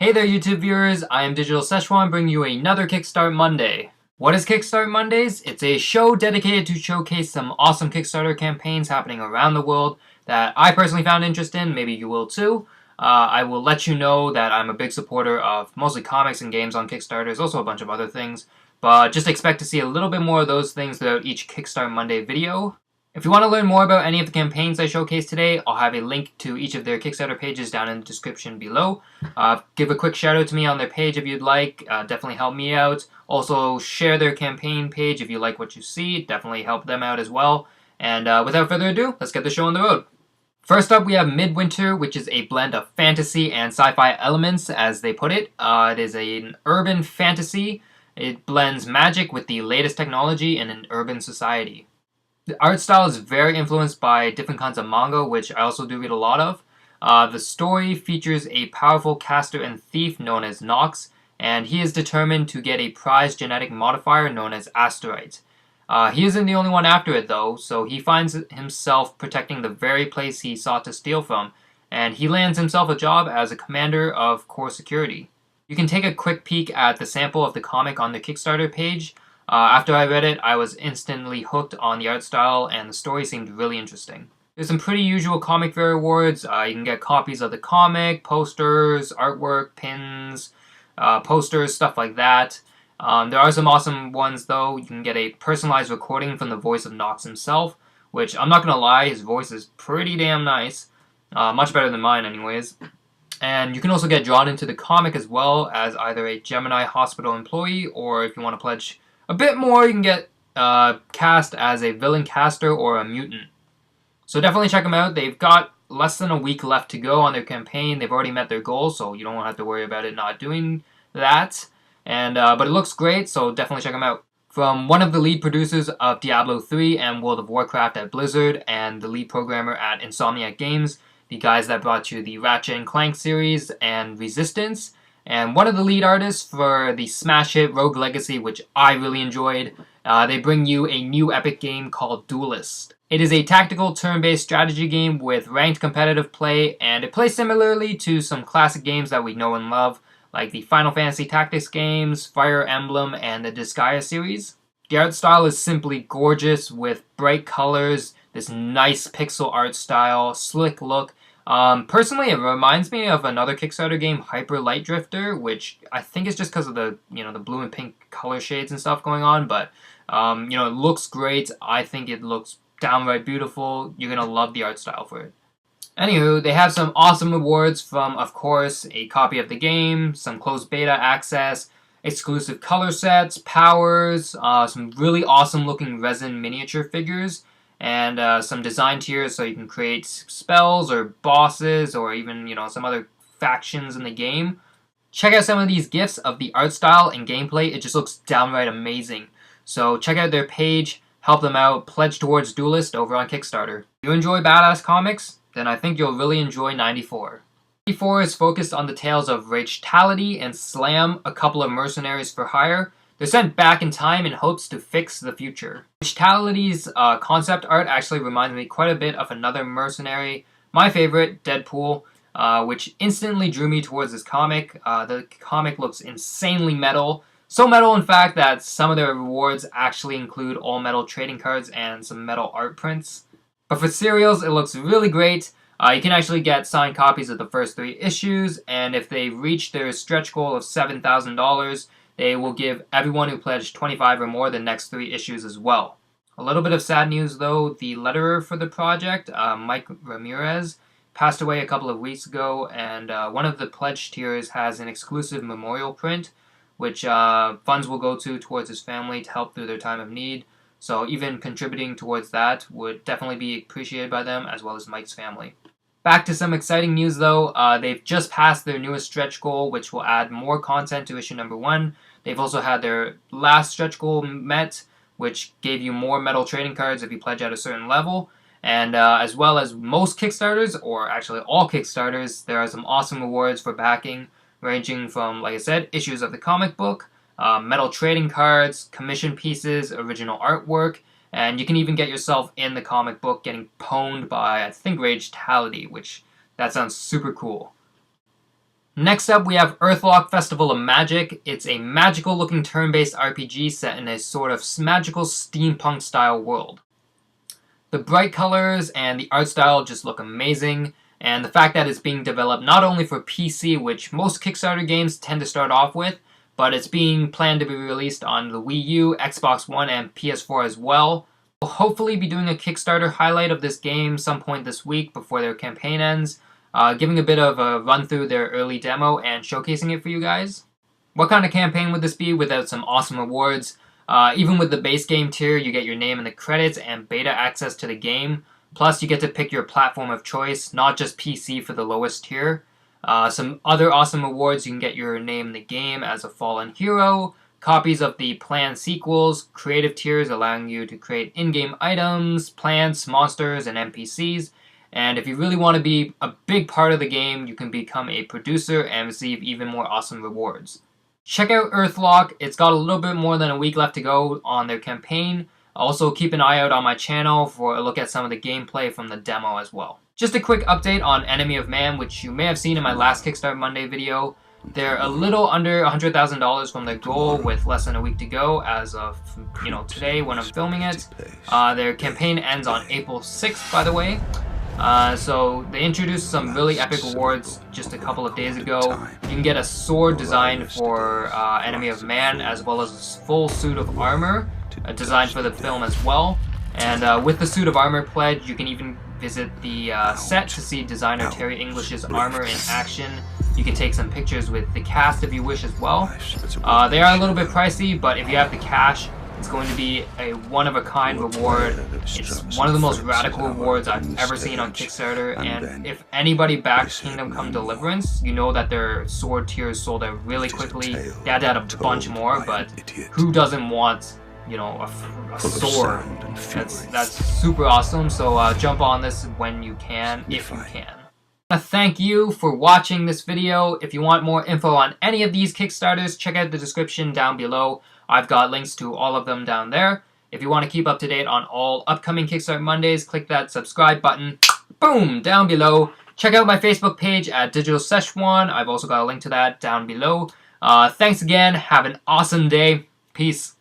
Hey there YouTube viewers, I am Digital Szechuan bringing you another Kickstart Monday. What is Kickstart Mondays? It's a show dedicated to showcase some awesome Kickstarter campaigns happening around the world that I personally found interest in, maybe you will too. I will let you know that I'm a big supporter of mostly comics and games on Kickstarter, there's also a bunch of other things, but just expect to see a little bit more of those things throughout each Kickstart Monday video. If you want to learn more about any of the campaigns I showcase today, I'll have a link to each of their Kickstarter pages down in the description below. Give a quick shout out to me on their page if you'd like, definitely help me out. Also share their campaign page if you like what you see, definitely help them out as well. And without further ado, let's get the show on the road. First up we have Midwinter, which is a blend of fantasy and sci-fi elements as they put it. It is an urban fantasy. It blends magic with the latest technology in an urban society. The art style is very influenced by different kinds of manga, which I also do read a lot of. The story features a powerful caster and thief known as Nox, and he is determined to get a prized genetic modifier known as Asterite. He isn't the only one after it though, so he finds himself protecting the very place he sought to steal from, and he lands himself a job as a commander of core security. You can take a quick peek at the sample of the comic on the Kickstarter page. After I read it, I was instantly hooked on the art style and the story seemed really interesting. There's some pretty usual comic fair awards. You can get copies of the comic, posters, artwork, pins, posters, stuff like that. There are some awesome ones though. You can get a personalized recording from the voice of Nox himself, which I'm not gonna lie, his voice is pretty damn nice. Much better than mine anyways. And you can also get drawn into the comic as well as either a Gemini Hospital employee, or if you want to pledge a bit more, you can get cast as a villain caster or a mutant. So definitely check them out. They've got less than a week left to go on their campaign. They've already met their goal, so you don't have to worry about it not doing that. And but it looks great, so definitely check them out. From one of the lead producers of Diablo 3 and World of Warcraft at Blizzard, and the lead programmer at Insomniac Games, the guys that brought you the Ratchet & Clank series and Resistance, and one of the lead artists for the smash hit Rogue Legacy, which I really enjoyed. They bring you a new epic game called Duelist. It is a tactical turn-based strategy game with ranked competitive play, and it plays similarly to some classic games that we know and love, like the Final Fantasy Tactics games, Fire Emblem, and the Disgaea series. The art style is simply gorgeous with bright colors, this nice pixel art style, slick look. Personally, it reminds me of another Kickstarter game, Hyper Light Drifter, which I think is just because of the the blue and pink color shades and stuff going on. But it looks great. I think it looks downright beautiful. You're gonna love the art style for it. Anywho, they have some awesome rewards from, of course, a copy of the game, some closed beta access, exclusive color sets, powers, some really awesome looking resin miniature figures, and some design tiers so you can create spells or bosses or even, some other factions in the game. Check out some of these gifts of the art style and gameplay. It just looks downright amazing. So check out their page, help them out, pledge towards Duelist over on Kickstarter. If you enjoy badass comics, then I think you'll really enjoy 94. 94 is focused on the tales of Ragetality and Slam, a couple of mercenaries for hire. They're sent back in time in hopes to fix the future. Ragetality's concept art actually reminds me quite a bit of another mercenary, my favorite, Deadpool, which instantly drew me towards this comic. The comic looks insanely metal. So metal, in fact, that some of the rewards actually include all metal trading cards and some metal art prints. But for serials, it looks really great. You can actually get signed copies of the first 3 issues, and if they reach their stretch goal of $7,000, they will give everyone who pledged 25 or more the next 3 issues as well. A little bit of sad news though, the letterer for the project, Mike Ramirez, passed away a couple of weeks ago, and one of the pledge tiers has an exclusive memorial print, which funds will go towards his family to help through their time of need. So even contributing towards that would definitely be appreciated by them as well as Mike's family. Back to some exciting news though, they've just passed their newest stretch goal, which will add more content to issue number 1. They've also had their last stretch goal met, which gave you more metal trading cards if you pledge at a certain level. And as well as most Kickstarters, or actually all Kickstarters, there are some awesome rewards for backing, ranging from, like I said, issues of the comic book, metal trading cards, commission pieces, original artwork, and you can even get yourself in the comic book getting pwned by, I think, Ragetality, which that sounds super cool. Next up, we have Earthlock Festival of Magic. It's a magical looking turn-based RPG set in a sort of magical steampunk style world. The bright colors and the art style just look amazing, and the fact that it's being developed not only for PC, which most Kickstarter games tend to start off with, but it's being planned to be released on the Wii U, Xbox One, and PS4 as well. We'll hopefully be doing a Kickstarter highlight of this game some point this week before their campaign ends, giving a bit of a run through their early demo and showcasing it for you guys. What kind of campaign would this be without some awesome rewards? Even with the base game tier, you get your name in the credits and beta access to the game. Plus, you get to pick your platform of choice, not just PC for the lowest tier. Some other awesome rewards: you can get your name in the game as a fallen hero, copies of the planned sequels, creative tiers allowing you to create in-game items, plants, monsters, and NPCs. And if you really want to be a big part of the game, you can become a producer and receive even more awesome rewards. Check out Earthlock. It's got a little bit more than a week left to go on their campaign. Also, keep an eye out on my channel for a look at some of the gameplay from the demo as well. Just a quick update on Enemy of Man, which you may have seen in my last Kickstart Monday video. They're a little under $100,000 from their goal with less than a week to go as of today when I'm filming it. Their campaign ends on April 6th, by the way. So they introduced some really epic rewards just a couple of days ago. You can get a sword designed for Enemy of Man, as well as a full suit of armor designed for the film as well. And with the suit of armor pledge, you can even visit the set to see designer Terry English's armor in action. You can take some pictures with the cast if you wish as well. They are a little bit pricey, but if you have the cash, it's going to be a one-of-a-kind reward. It's one of the most radical rewards I've ever seen on Kickstarter, and if anybody backed Kingdom Come Deliverance, you know that their sword tiers sold out really quickly. They had to add a bunch more, but who doesn't want, a sword? That's super awesome, so jump on this when you can, if you can. Thank you for watching this video. If you want more info on any of these Kickstarters, check out the description down below. I've got links to all of them down there. If you want to keep up to date on all upcoming Kickstart Mondays, click that subscribe button, boom, down below. Check out my Facebook page at Digital Szechuan. I've also got a link to that down below. Thanks again. Have an awesome day. Peace.